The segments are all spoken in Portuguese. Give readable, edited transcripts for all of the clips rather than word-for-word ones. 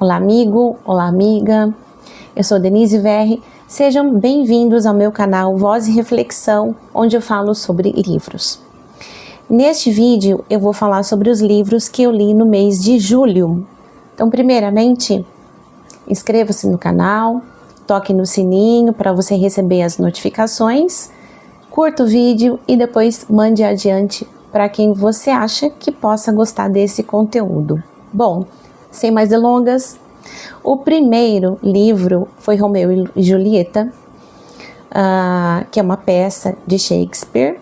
Olá amigo, olá amiga, eu sou Denise Verri, sejam bem-vindos ao meu canal Voz e Reflexão, onde eu falo sobre livros. Neste vídeo eu vou falar sobre os livros que eu li no mês de julho. Então, primeiramente, inscreva-se no canal, toque no sininho para você receber as notificações, curta o vídeo e depois mande adiante para quem você acha que possa gostar desse conteúdo. Bom, sem mais delongas, o primeiro livro foi Romeu e Julieta, que é uma peça de Shakespeare,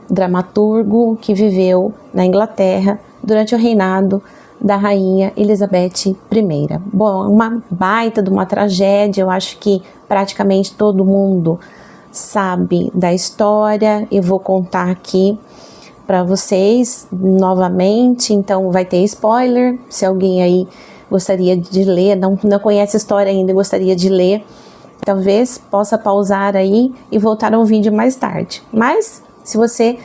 dramaturgo que viveu na Inglaterra durante o reinado da rainha Elizabeth I. Bom, uma baita de uma tragédia, eu acho que praticamente todo mundo sabe da história, eu vou contar aqui para vocês novamente, então vai ter spoiler, se alguém aí gostaria de ler, não conhece a história ainda e gostaria de ler, talvez possa pausar aí e voltar ao vídeo mais tarde. Mas se você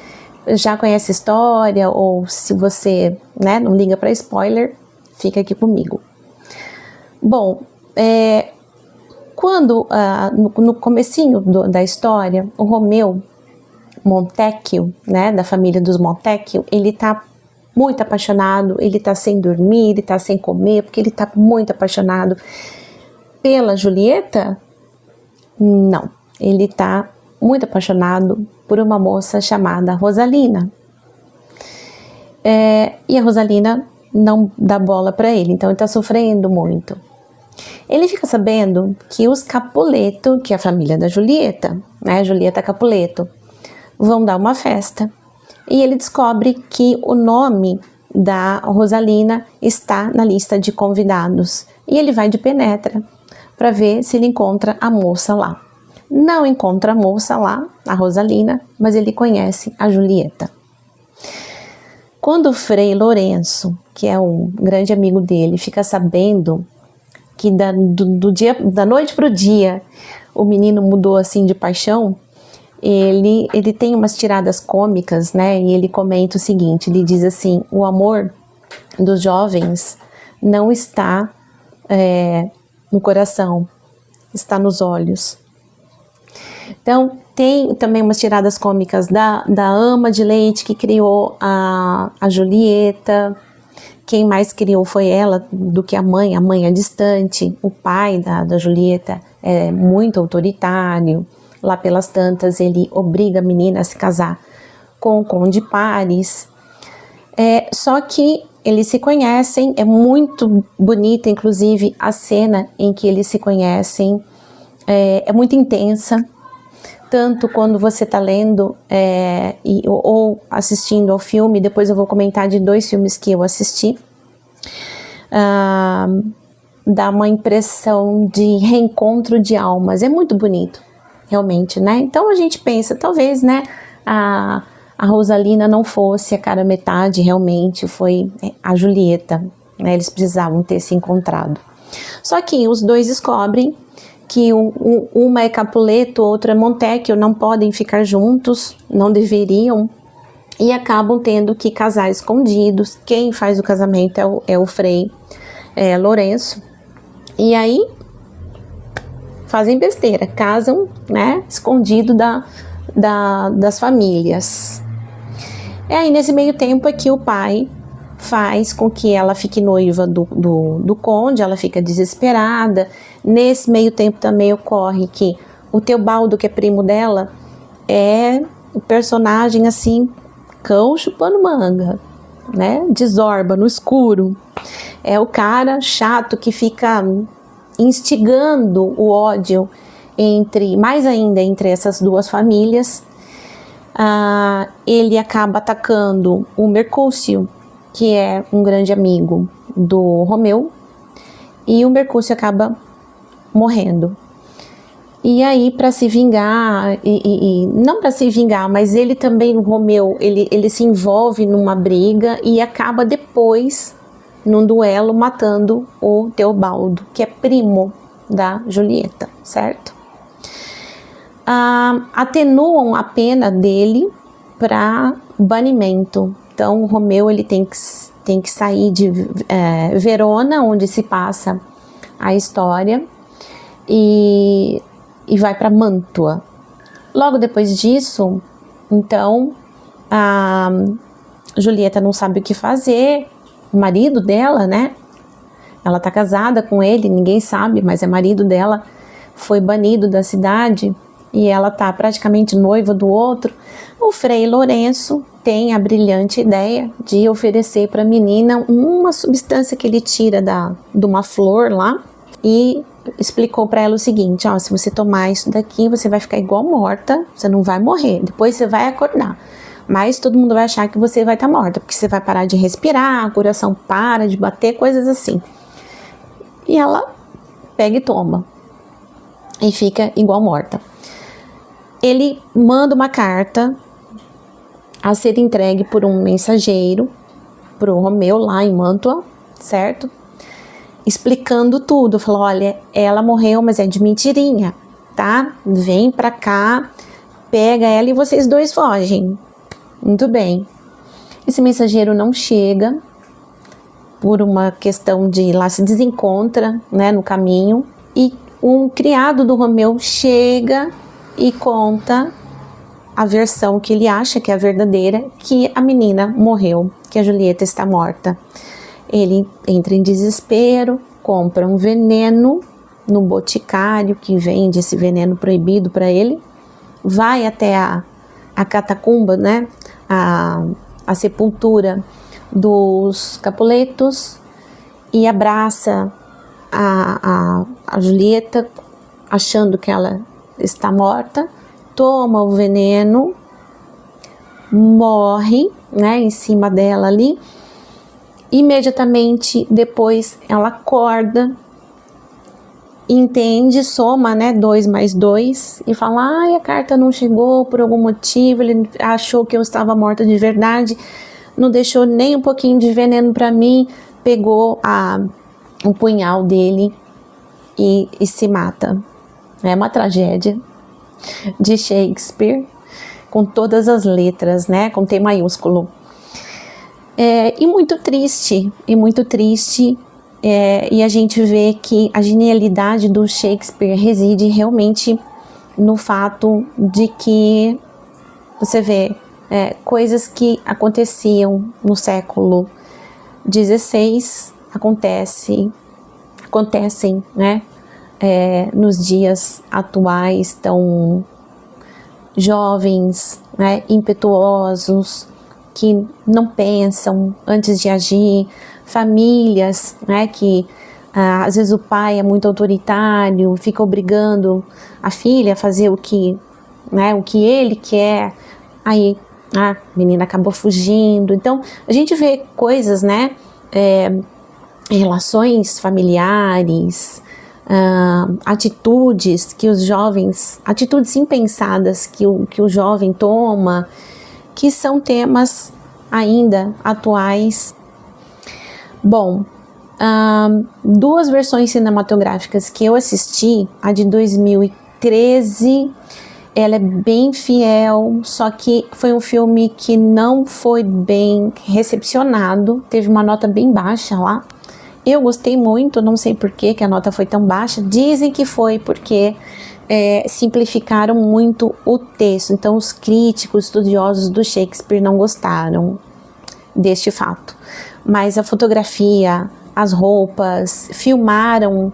já conhece a história ou se você não liga para spoiler, fica aqui comigo. Bom, quando no comecinho da história, o Romeu Montecchio, da família dos Montecchio, ele tá muito apaixonado, ele tá sem dormir, ele tá sem comer, porque ele tá muito apaixonado pela Julieta. Não, ele tá muito apaixonado por uma moça chamada Rosalina. E a Rosalina não dá bola para ele, então ele tá sofrendo muito. Ele fica sabendo que os Capuleto, que é a família da Julieta, Julieta Capuleto, vão dar uma festa. E ele descobre que o nome da Rosalina está na lista de convidados. E ele vai de penetra para ver se ele encontra a moça lá. Não encontra a moça lá, a Rosalina, mas ele conhece a Julieta. Quando o Frei Lourenço, que é um grande amigo dele, fica sabendo que da noite para o dia o menino mudou assim de paixão, ele tem umas tiradas cômicas, e ele comenta o seguinte, ele diz assim: o amor dos jovens não está no coração, está nos olhos. Então, tem também umas tiradas cômicas da ama de leite que criou a Julieta. Quem mais criou foi ela do que a mãe é distante. O pai da Julieta é muito autoritário. Lá pelas tantas, ele obriga a menina a se casar com o Conde Paris. Só que eles se conhecem, é muito bonita, inclusive, a cena em que eles se conhecem. É muito intensa, tanto quando você está lendo ou assistindo ao filme. Depois eu vou comentar de 2 filmes que eu assisti. Dá uma impressão de reencontro de almas, é muito bonito. Realmente, Então a gente pensa, talvez, a Rosalina não fosse a cara metade, realmente foi a Julieta, Eles precisavam ter se encontrado. Só que os dois descobrem que uma é Capuleto, outra é Montecchio, não podem ficar juntos, não deveriam, e acabam tendo que casar escondidos. Quem faz o casamento é o Frei Lourenço. E aí fazem besteira, casam, escondido das famílias. E aí, nesse meio tempo, é que o pai faz com que ela fique noiva do conde, ela fica desesperada. Nesse meio tempo também ocorre que o Teobaldo, que é primo dela, é o personagem, assim, cão chupando manga, desorba no escuro. É o cara chato que fica instigando o ódio mais ainda entre essas duas famílias. Ele acaba atacando o Mercúcio, que é um grande amigo do Romeu, e o Mercúcio acaba morrendo. E aí, para se vingar, não para se vingar, mas ele também, o Romeu, ele se envolve numa briga e acaba depois, num duelo, matando o Teobaldo, que é primo da Julieta, certo? Atenuam a pena dele para banimento. Então, o Romeu ele tem que sair de Verona, onde se passa a história e vai para Mantua. Logo depois disso, então, a Julieta não sabe o que fazer, o marido dela, né? Ela tá casada com ele, ninguém sabe, mas é marido dela, foi banido da cidade e ela tá praticamente noiva do outro. O Frei Lourenço tem a brilhante ideia de oferecer para a menina uma substância que ele tira de uma flor lá e explicou para ela o seguinte: ó, se você tomar isso daqui, você vai ficar igual morta, você não vai morrer, depois você vai acordar, mas todo mundo vai achar que você vai estar morta, porque você vai parar de respirar, o coração para de bater, coisas assim. E ela pega e toma e fica igual morta. Ele manda uma carta a ser entregue por um mensageiro pro Romeu lá em Mantua, certo? Explicando tudo, falou: olha, ela morreu, mas é de mentirinha, tá? Vem pra cá, pega ela e vocês dois fogem. Muito bem. Esse mensageiro não chega por uma questão de lá se desencontra, né, no caminho, e um criado do Romeu chega e conta a versão que ele acha que é a verdadeira, que a menina morreu, que a Julieta está morta. Ele entra em desespero, compra um veneno no boticário que vende esse veneno proibido para ele, vai até a catacumba, né, a sepultura dos Capuletos e abraça a Julieta, achando que ela está morta, toma o veneno, morre, né, em cima dela ali. Imediatamente depois ela acorda, entende, soma, né, 2 mais 2 e fala: ai, a carta não chegou por algum motivo, ele achou que eu estava morta de verdade, não deixou nem um pouquinho de veneno para mim, pegou o punhal dele e se mata. É uma tragédia de Shakespeare, com todas as letras, né, com T maiúsculo. E muito triste, e a gente vê que a genialidade do Shakespeare reside realmente no fato de que você vê coisas que aconteciam no século XVI, acontecem, né, nos dias atuais, tão jovens, né, impetuosos, que não pensam antes de agir, famílias, né, que às vezes o pai é muito autoritário, fica obrigando a filha a fazer o que ele quer, aí a menina acabou fugindo. Então a gente vê coisas, né, relações familiares, atitudes que os jovens, atitudes impensadas que o jovem toma, que são temas ainda atuais. Bom, 2 versões cinematográficas que eu assisti, a de 2013, ela é bem fiel, só que foi um filme que não foi bem recepcionado, teve uma nota bem baixa lá. Eu gostei muito, não sei por que a nota foi tão baixa. Dizem que foi porque simplificaram muito o texto, então os críticos, estudiosos do Shakespeare não gostaram deste fato. Mas a fotografia, as roupas, filmaram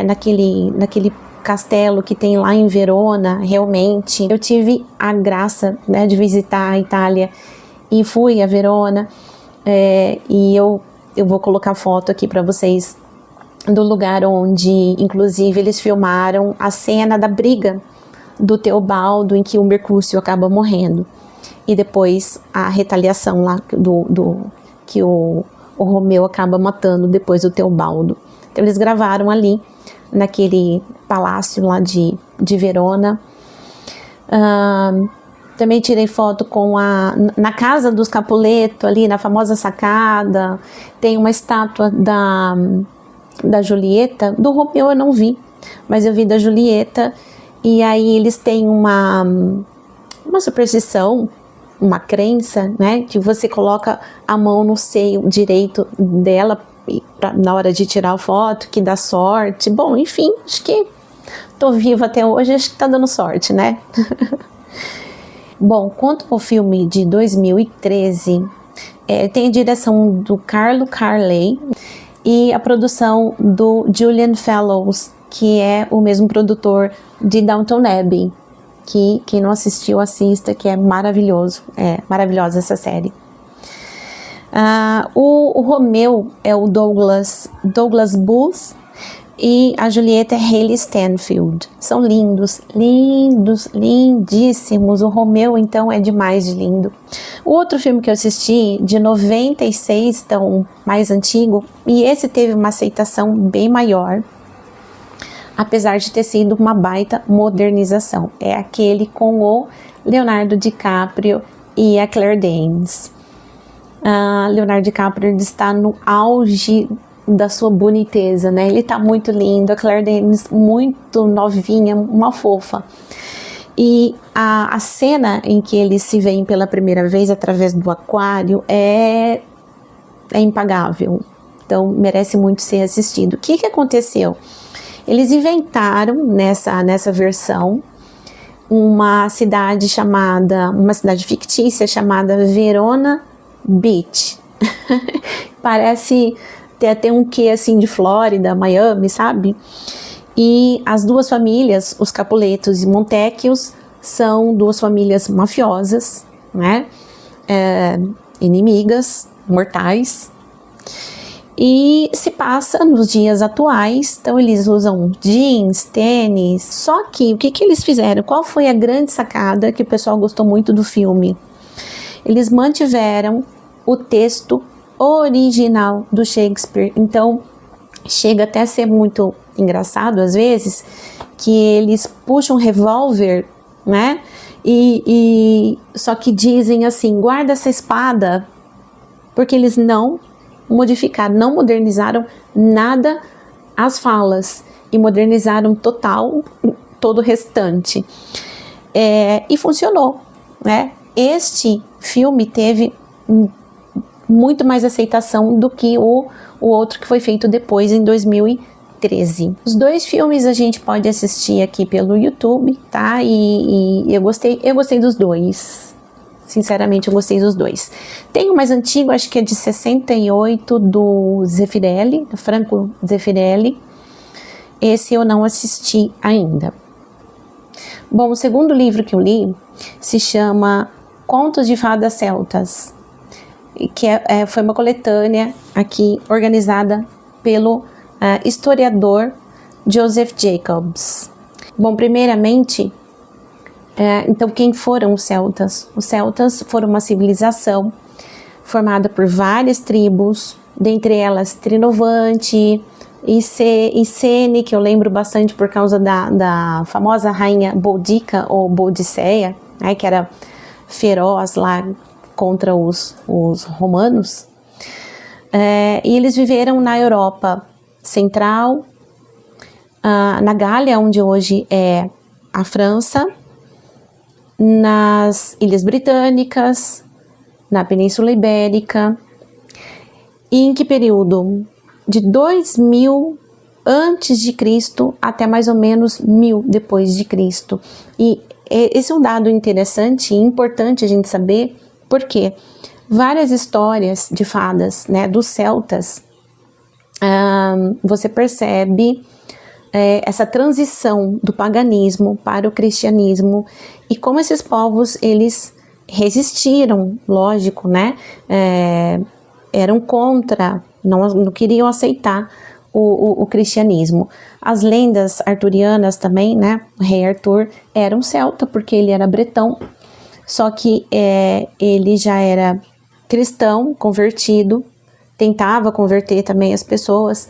naquele castelo que tem lá em Verona, realmente. Eu tive a graça, né, de visitar a Itália e fui a Verona, e eu vou colocar foto aqui para vocês do lugar onde, inclusive, eles filmaram a cena da briga do Teobaldo, em que o Mercúcio acaba morrendo, e depois a retaliação lá que o Romeu acaba matando depois do Teobaldo. Então eles gravaram ali, naquele palácio lá de Verona. Também tirei foto na casa dos Capuleto, ali na famosa sacada, tem uma estátua da Julieta. Do Romeu eu não vi, mas eu vi da Julieta, e aí eles têm uma superstição, uma crença, né, que você coloca a mão no seio direito dela na hora de tirar a foto, que dá sorte. Bom, enfim, acho que tô viva até hoje, acho que tá dando sorte, né? Bom, quanto ao filme de 2013, tem a direção do Carlo Carley e a produção do Julian Fellows, que é o mesmo produtor de Downton Abbey, que quem não assistiu, assista, que é maravilhoso, é maravilhosa essa série. O Romeu é o Douglas Booth e a Julieta é Hayley Stanfield. São lindos, lindíssimos. O Romeu, então, é demais de lindo. O outro filme que eu assisti, de 96, então mais antigo, e esse teve uma aceitação bem maior, apesar de ter sido uma baita modernização. É aquele com o Leonardo DiCaprio e a Claire Danes. Leonardo DiCaprio está no auge da sua boniteza, né? Ele tá muito lindo, a Claire Danes muito novinha, uma fofa. E a cena em que eles se veem pela primeira vez através do aquário é impagável. Então merece muito ser assistido. O que aconteceu? Eles inventaram nessa versão uma cidade fictícia chamada Verona Beach. Parece ter um quê assim de Flórida, Miami, sabe? E as duas famílias, os Capuletos e Montecchios, são duas famílias mafiosas, né? Inimigas, mortais. E se passa nos dias atuais, então eles usam jeans, tênis. Só que o que eles fizeram? Qual foi a grande sacada que o pessoal gostou muito do filme? Eles mantiveram o texto original do Shakespeare. Então chega até a ser muito engraçado às vezes que eles puxam um revólver, né? E só que dizem assim: guarda essa espada, porque eles não modificaram, não modernizaram nada as falas e modernizaram todo o restante. E funcionou, né? Este filme teve muito mais aceitação do que o outro que foi feito depois, em 2013. Os dois filmes a gente pode assistir aqui pelo YouTube, tá? E eu gostei dos dois. Sinceramente, eu gostei dos dois. Tem o mais antigo, acho que é de 68, do Zeffirelli, do Franco Zeffirelli. Esse eu não assisti ainda. Bom, o segundo livro que eu li se chama Contos de Fadas Celtas, que foi uma coletânea aqui organizada pelo historiador Joseph Jacobs. Bom, primeiramente, então quem foram os celtas? Os celtas foram uma civilização formada por várias tribos, dentre elas Trinovante, Icene, que eu lembro bastante por causa da famosa rainha Boudica ou Boudicéia, né, que era feroz lá contra os romanos. E eles viveram na Europa Central, na Gália, onde hoje é a França, nas Ilhas Britânicas, na Península Ibérica. E em que período? De 2000 antes de Cristo até mais ou menos 1000 depois de Cristo. E esse é um dado interessante e importante a gente saber, porque várias histórias de fadas, né, dos celtas, você percebe essa transição do paganismo para o cristianismo e como esses povos, eles resistiram, lógico, né, eram contra, não queriam aceitar o cristianismo. As lendas arturianas também, né, o rei Arthur era um celta porque ele era bretão, só que ele já era cristão, convertido, tentava converter também as pessoas,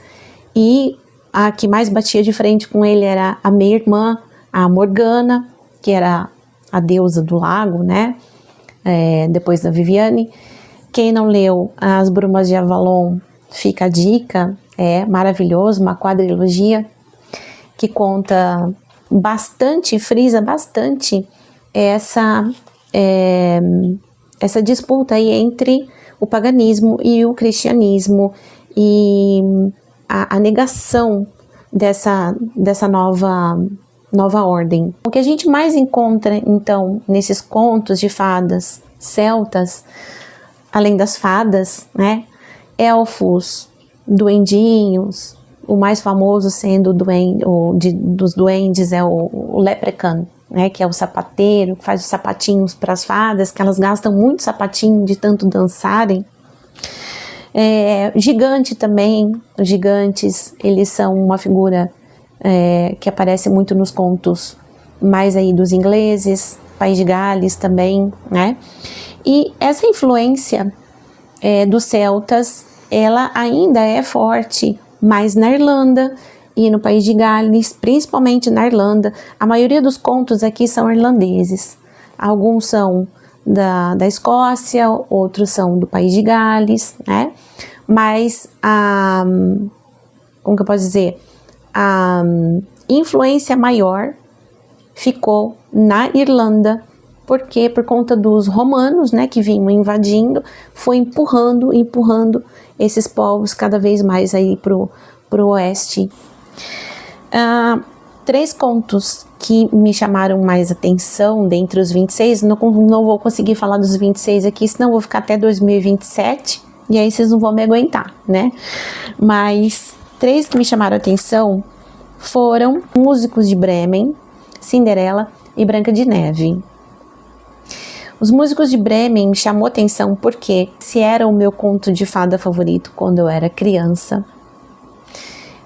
e a que mais batia de frente com ele era a meia-irmã, a Morgana, que era a deusa do lago, né, depois da Viviane. Quem não leu As Brumas de Avalon, fica a dica, é maravilhoso, uma quadrilogia que conta bastante, frisa bastante essa disputa aí entre o paganismo e o cristianismo, e a negação dessa nova ordem. O que a gente mais encontra, então, nesses contos de fadas celtas, além das fadas, né, elfos, duendinhos, o mais famoso sendo dos duendes é o leprechaun, né, que é o sapateiro, que faz os sapatinhos para as fadas, que elas gastam muito sapatinho de tanto dançarem. Gigante também, os gigantes, eles são uma figura que aparece muito nos contos mais aí dos ingleses, País de Gales também, né? E essa influência dos celtas, ela ainda é forte, mais na Irlanda e no País de Gales, principalmente na Irlanda. A maioria dos contos aqui são irlandeses, alguns são da Escócia, outros são do País de Gales, né? Mas como que eu posso dizer? A influência maior ficou na Irlanda, porque por conta dos romanos, né, que vinham invadindo, foi empurrando esses povos cada vez mais aí pro oeste. 3 contos que me chamaram mais atenção dentre os 26, não vou conseguir falar dos 26 aqui, senão vou ficar até 2027, e aí vocês não vão me aguentar, né? Mas 3 que me chamaram atenção foram Músicos de Bremen, Cinderela e Branca de Neve. Os Músicos de Bremen me chamou atenção porque esse era o meu conto de fada favorito quando eu era criança.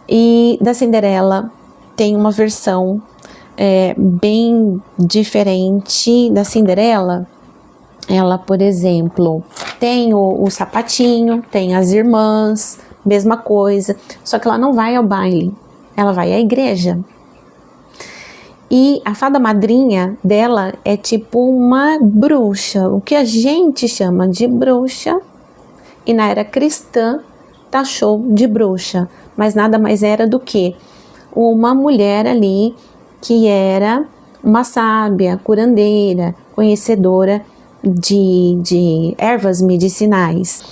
E da Cinderela tem uma versão bem diferente da Cinderela. Ela, por exemplo, tem o sapatinho, tem as irmãs, mesma coisa, só que ela não vai ao baile, ela vai à igreja. E a fada madrinha dela é tipo uma bruxa, o que a gente chama de bruxa, e na era cristã taxou de bruxa, mas nada mais era do que uma mulher ali que era uma sábia, curandeira, conhecedora de ervas medicinais.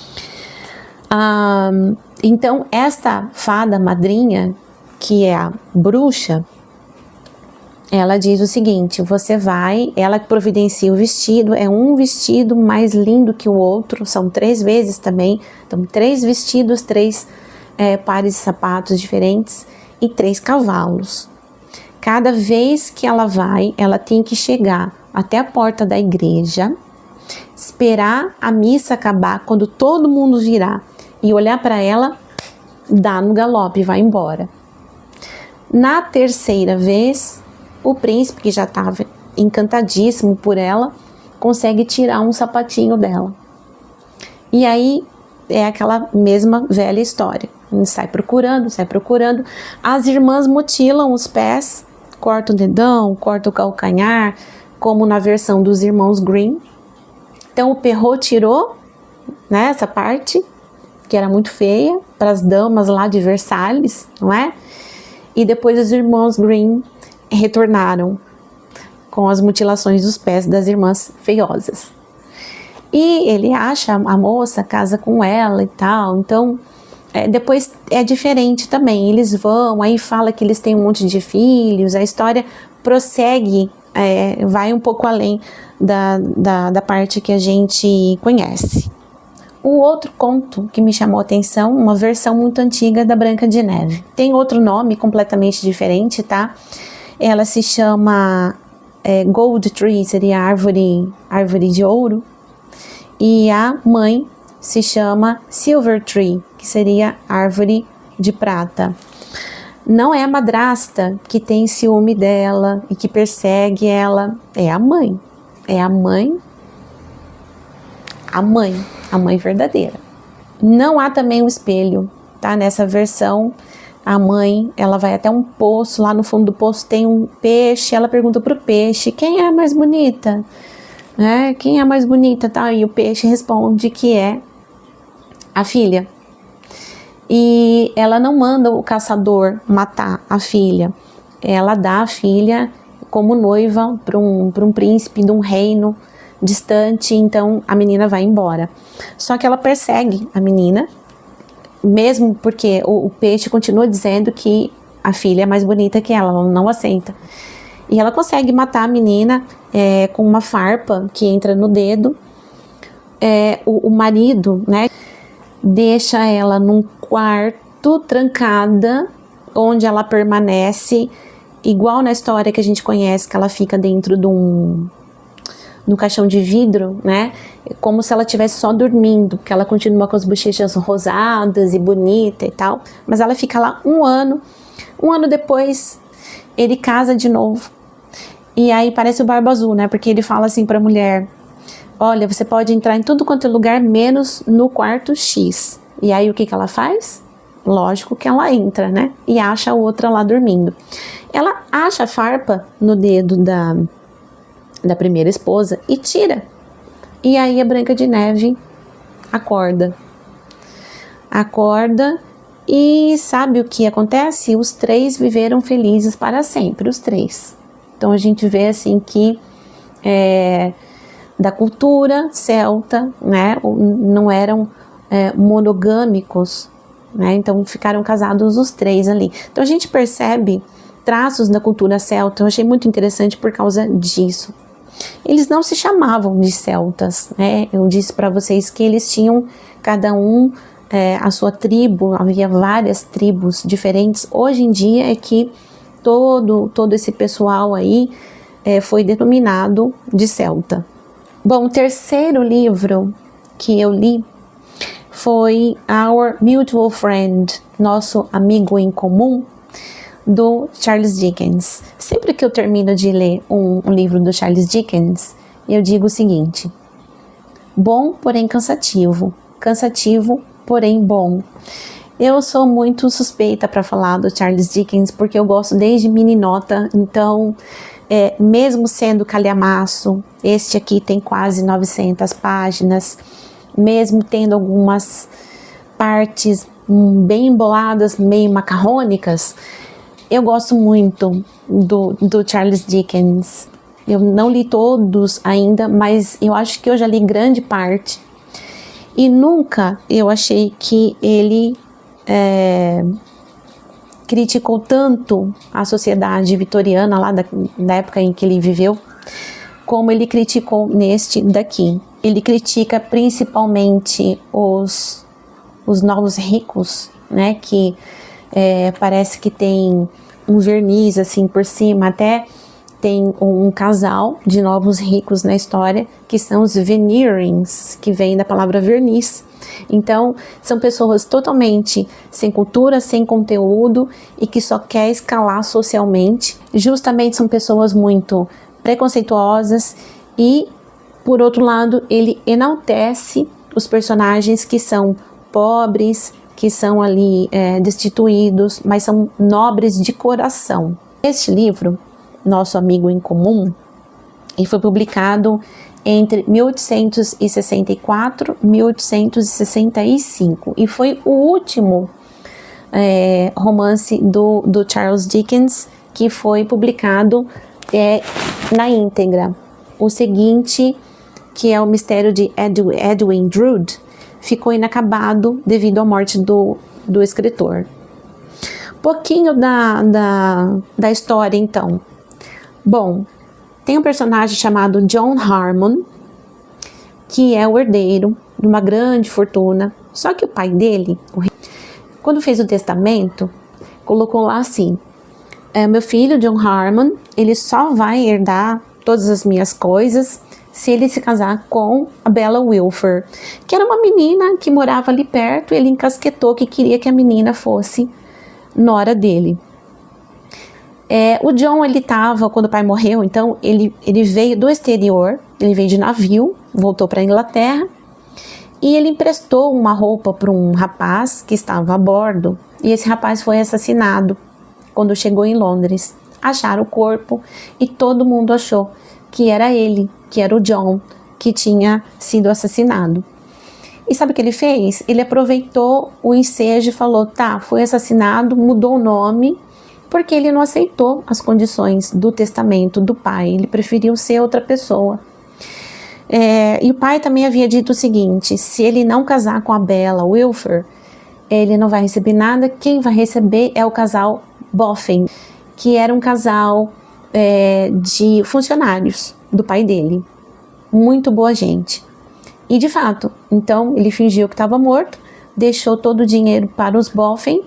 Então, esta fada madrinha, que é a bruxa, ela diz o seguinte: ela providencia o vestido, é um vestido mais lindo que o outro, são 3 vezes também, então 3 vestidos, 3 pares de sapatos diferentes e 3 cavalos. Cada vez que ela vai, ela tem que chegar até a porta da igreja, esperar a missa acabar, quando todo mundo virar e olhar para ela, dá no galope e vai embora. Na terceira vez, o príncipe, que já estava encantadíssimo por ela, consegue tirar um sapatinho dela. E aí é aquela mesma velha história. Sai procurando. As irmãs mutilam os pés, cortam o dedão, cortam o calcanhar, como na versão dos irmãos Grimm. Então o Perrault tirou, né, essa parte, que era muito feia, para as damas lá de Versalhes, não é? E depois os irmãos Grimm retornaram com as mutilações dos pés das irmãs feiosas. E ele acha a moça, casa com ela e tal. Então, depois é diferente também. Eles vão, aí fala que eles têm um monte de filhos. A história prossegue, vai um pouco além da parte que a gente conhece. O outro conto que me chamou a atenção, uma versão muito antiga da Branca de Neve. Tem outro nome completamente diferente, tá? Ela se chama Gold Tree, seria árvore de ouro. E a mãe se chama Silver Tree, que seria árvore de prata. Não é a madrasta que tem ciúme dela e que persegue ela, é a mãe. É a mãe verdadeira. Não há também um espelho, tá? Nessa versão, a mãe, ela vai até um poço, lá no fundo do poço tem um peixe, ela pergunta pro peixe, quem é a mais bonita? Quem é a mais bonita, tá? E o peixe responde que é a filha. E ela não manda o caçador matar a filha. Ela dá a filha como noiva para um príncipe de um reino distante, então a menina vai embora. Só que ela persegue a menina mesmo porque o peixe continua dizendo que a filha é mais bonita que ela não aceita. E ela consegue matar a menina com uma farpa que entra no dedo. O marido, né, deixa ela num quarto trancada, onde ela permanece, igual na história que a gente conhece, que ela fica dentro de um caixão de vidro, né, como se ela estivesse só dormindo, porque ela continua com as bochechas rosadas e bonita e tal, mas ela fica lá um ano depois ele casa de novo, e aí parece o Barba Azul, né, porque ele fala assim pra mulher: olha, você pode entrar em tudo quanto é lugar, menos no quarto X. E aí o que ela faz? Lógico que ela entra, né? E acha a outra lá dormindo. Ela acha a farpa no dedo da primeira esposa e tira. E aí a Branca de Neve acorda. E sabe o que acontece? Os três viveram felizes para sempre, os três. Então a gente vê assim que da cultura celta, né, não eram monogâmicos, né, então ficaram casados os três ali. Então a gente percebe traços da cultura celta. Eu achei muito interessante por causa disso. Eles não se chamavam de celtas, né, eu disse para vocês que eles tinham cada um a sua tribo, havia várias tribos diferentes. Hoje em dia é que todo esse pessoal aí foi denominado de celta. Bom, o terceiro livro que eu li foi Our Mutual Friend, Nosso Amigo em Comum, do Charles Dickens. Sempre que eu termino de ler um livro do Charles Dickens, eu digo o seguinte: bom, porém cansativo, cansativo, porém bom. Eu sou muito suspeita para falar do Charles Dickens, porque eu gosto desde meninota, então mesmo sendo calhamaço, este aqui tem quase 900 páginas, mesmo tendo algumas partes bem emboladas, meio macarrônicas, eu gosto muito do Charles Dickens. Eu não li todos ainda, mas eu acho que eu já li grande parte. E nunca eu achei que ele criticou tanto a sociedade vitoriana lá da época em que ele viveu, como ele criticou neste daqui. Ele critica principalmente os novos ricos, né, que parece que tem um verniz assim por cima. Até tem um casal de novos ricos na história, que são os Veneerings, que vem da palavra verniz. Então, são pessoas totalmente sem cultura, sem conteúdo e que só quer escalar socialmente. Justamente são pessoas muito preconceituosas e, por outro lado, ele enaltece os personagens que são pobres, que são ali destituídos, mas são nobres de coração. Este livro, Nosso Amigo em Comum, e foi publicado entre 1864 e 1865 e foi o último romance do Charles Dickens que foi publicado na íntegra. O seguinte, que é O Mistério de Edwin Drood, ficou inacabado devido à morte do escritor. Pouquinho da história, então. Bom, tem um personagem chamado John Harmon, que é o herdeiro de uma grande fortuna. Só que o pai dele, quando fez o testamento, colocou lá assim: meu filho John Harmon, ele só vai herdar todas as minhas coisas se ele se casar com a Bella Wilfer, que era uma menina que morava ali perto. Ele encasquetou que queria que a menina fosse nora dele. O John, ele estava, quando o pai morreu, então ele veio do exterior, ele veio de navio, voltou para a Inglaterra, e ele emprestou uma roupa para um rapaz que estava a bordo, e esse rapaz foi assassinado quando chegou em Londres. Acharam o corpo e todo mundo achou que era ele, que era o John, que tinha sido assassinado. E sabe o que ele fez? Ele aproveitou o ensejo e falou: tá, foi assassinado, mudou o nome, porque ele não aceitou as condições do testamento do pai, ele preferiu ser outra pessoa. E o pai também havia dito o seguinte: se ele não casar com a Bella Wilfer, ele não vai receber nada. Quem vai receber é o casal Boffin, que era um casal de funcionários do pai dele. Muito boa gente. E de fato, então ele fingiu que estava morto, deixou todo o dinheiro para os Boffin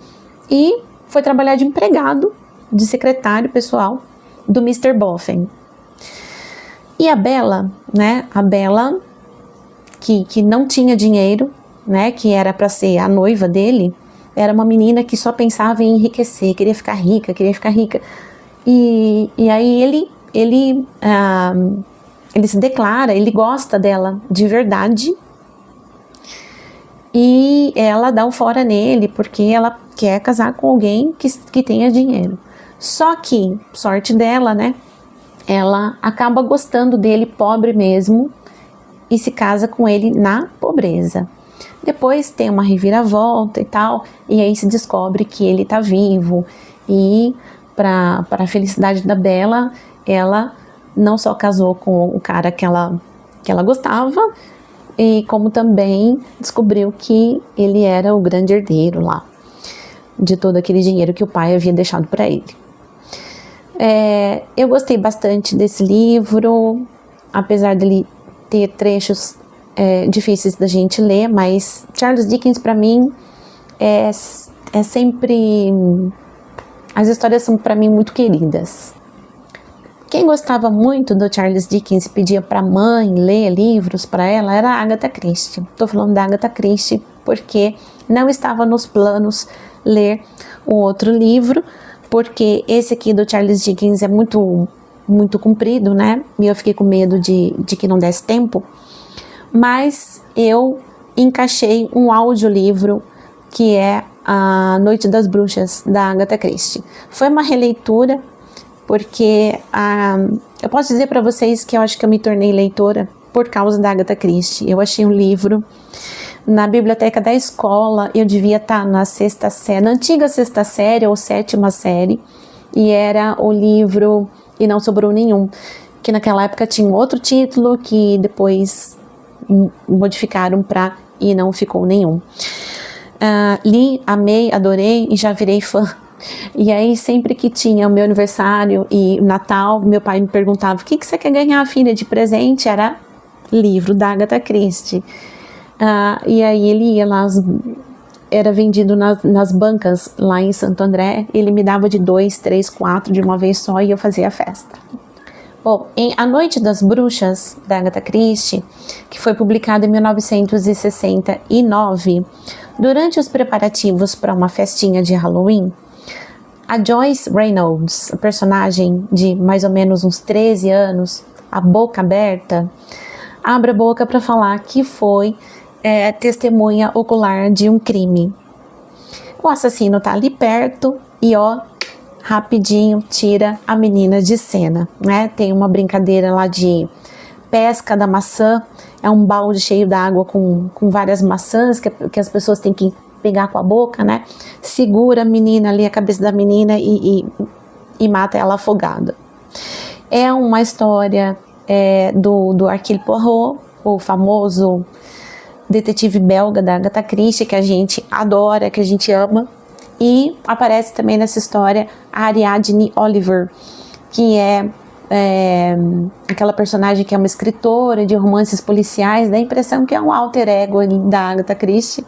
e foi trabalhar de empregado, de secretário pessoal do Mr. Boffin. E a Bella, né? A Bella, que não tinha dinheiro, né? Que era para ser a noiva dele, era uma menina que só pensava em enriquecer, queria ficar rica. E aí ele se declara, ele gosta dela de verdade. E ela dá um fora nele, porque ela quer casar com alguém que tenha dinheiro. Só que, sorte dela, né? Ela acaba gostando dele pobre mesmo e se casa com ele na pobreza. Depois tem uma reviravolta e tal, e aí se descobre que ele tá vivo. E para a felicidade da Bella, ela não só casou com o cara que ela gostava, e como também descobriu que ele era o grande herdeiro lá de todo aquele dinheiro que o pai havia deixado para ele. Eu gostei bastante desse livro, apesar dele ter trechos difíceis da gente ler, mas Charles Dickens para mim é sempre... As histórias são para mim muito queridas. Quem gostava muito do Charles Dickens e pedia para a mãe ler livros para ela era a Agatha Christie. Estou falando da Agatha Christie porque não estava nos planos ler um outro livro, porque esse aqui do Charles Dickens é muito, muito comprido, né? E eu fiquei com medo de que não desse tempo. Mas eu encaixei um audiolivro que é A Noite das Bruxas, da Agatha Christie. Foi uma releitura, porque eu posso dizer para vocês que eu acho que eu me tornei leitora por causa da Agatha Christie. Eu achei um livro na biblioteca da escola, eu devia estar na sexta série, na antiga sexta série ou sétima série, e era o livro E Não Sobrou Nenhum, que naquela época tinha um outro título que depois modificaram para E Não Ficou Nenhum. Li, amei, adorei e já virei fã. E aí sempre que tinha o meu aniversário e Natal, meu pai me perguntava: o que você quer ganhar, filha, de presente? Era livro da Agatha Christie. E aí ele ia lá, era vendido nas bancas lá em Santo André, ele me dava de 2, 3, 4 de uma vez só e eu fazia a festa. Bom, em A Noite das Bruxas, da Agatha Christie, que foi publicada em 1969, durante os preparativos para uma festinha de Halloween, a Joyce Reynolds, a personagem de mais ou menos uns 13 anos, a boca aberta, abre a boca para falar que foi testemunha ocular de um crime. O assassino tá ali perto e rapidinho tira a menina de cena, né? Tem uma brincadeira lá de pesca da maçã, é um balde cheio d'água com várias maçãs que as pessoas têm que pegar com a boca, né? Segura a menina ali, a cabeça da menina e mata ela afogada. É uma história do Hercule Poirot, o famoso detetive belga da Agatha Christie, que a gente adora, que a gente ama. E aparece também nessa história a Ariadne Oliver, que é aquela personagem que é uma escritora de romances policiais, dá a impressão que é um alter ego da Agatha Christie.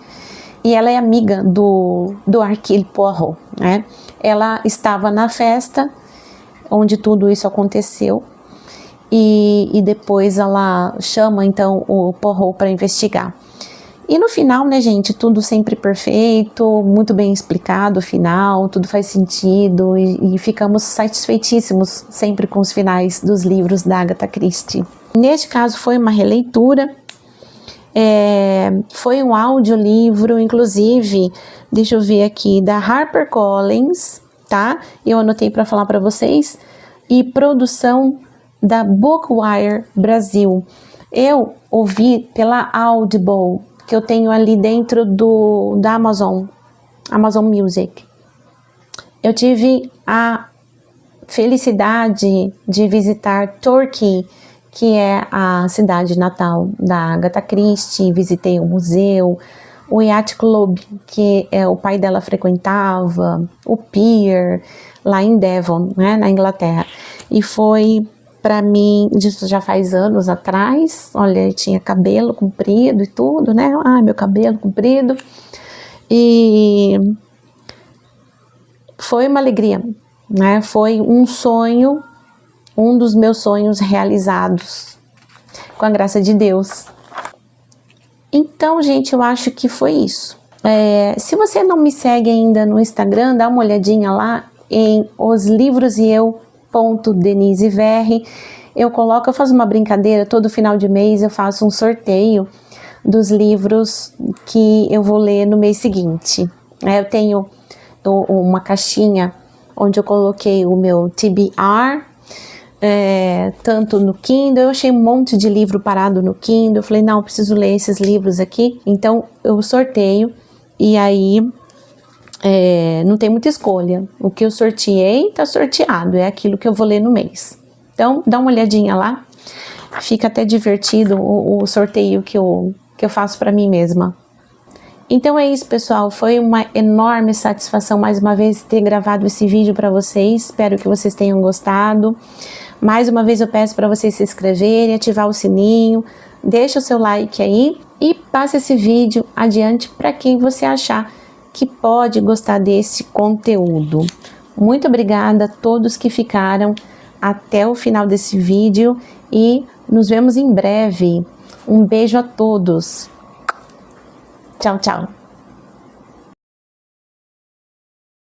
E ela é amiga do Hercule Poirot, né? Ela estava na festa onde tudo isso aconteceu e depois ela chama então o Poirot para investigar. E no final, né, gente, tudo sempre perfeito, muito bem explicado o final, tudo faz sentido e ficamos satisfeitíssimos sempre com os finais dos livros da Agatha Christie. Neste caso foi uma releitura, foi um audiolivro, inclusive, deixa eu ver aqui, da HarperCollins, tá? Eu anotei para falar para vocês, e produção da Bookwire Brasil. Eu ouvi pela Audible, que eu tenho ali dentro da Amazon Music. Eu tive a felicidade de visitar Torquay, que é a cidade natal da Agatha Christie, visitei o museu, o Yacht Club, que o pai dela frequentava, o Pier, lá em Devon, né, na Inglaterra. E foi, para mim, isso já faz anos atrás, olha, eu tinha cabelo comprido e tudo, né, meu cabelo comprido, e foi uma alegria, né, foi um sonho, um dos meus sonhos realizados, com a graça de Deus. Então, gente, eu acho que foi isso. Se você não me segue ainda no Instagram, dá uma olhadinha lá em oslivroseueu.deniseverri. Eu faço uma brincadeira, todo final de mês eu faço um sorteio dos livros que eu vou ler no mês seguinte. Eu tenho uma caixinha onde eu coloquei o meu TBR, tanto no Kindle. Eu achei um monte de livro parado no Kindle, eu falei, não, eu preciso ler esses livros aqui, então eu sorteio, e aí não tem muita escolha, o que eu sorteei tá sorteado, é aquilo que eu vou ler no mês. Então dá uma olhadinha lá, fica até divertido o sorteio que eu faço para mim mesma. Então é isso, pessoal, foi uma enorme satisfação mais uma vez ter gravado esse vídeo para vocês, espero que vocês tenham gostado. Mais uma vez eu peço para vocês se inscreverem, ativar o sininho, deixa o seu like aí e passe esse vídeo adiante para quem você achar que pode gostar desse conteúdo. Muito obrigada a todos que ficaram até o final desse vídeo e nos vemos em breve. Um beijo a todos. Tchau, tchau.